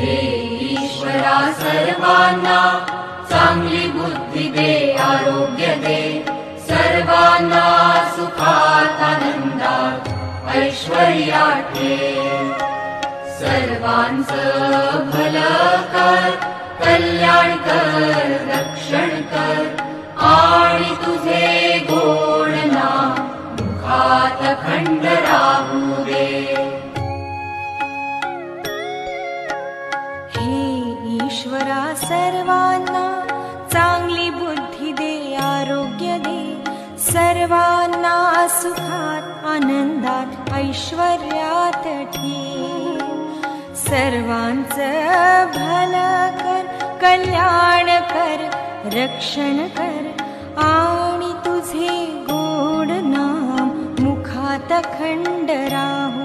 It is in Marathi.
हे ईश्वरा सर्वांना चांगली बुद्धी दे, आरोग्य दे, सर्वांना सुखात आनंदात ऐश्वर्यात ठेव. सर्वांचं भलं कर, कल्याण कर, रक्षण कर, आणि तुझे गोड नाम मुखात अखंड राहू दे. ईश्वरा सर्वांना चांगली बुद्धी दे, आरोग्य दे, सर्वांना सुखात आनंदात ऐश्वर्यात ठेव. सर्वांचं भलं कर, कल्याण कर, रक्षण कर, आणि तुझे गोड नाम मुखात अखंड राहू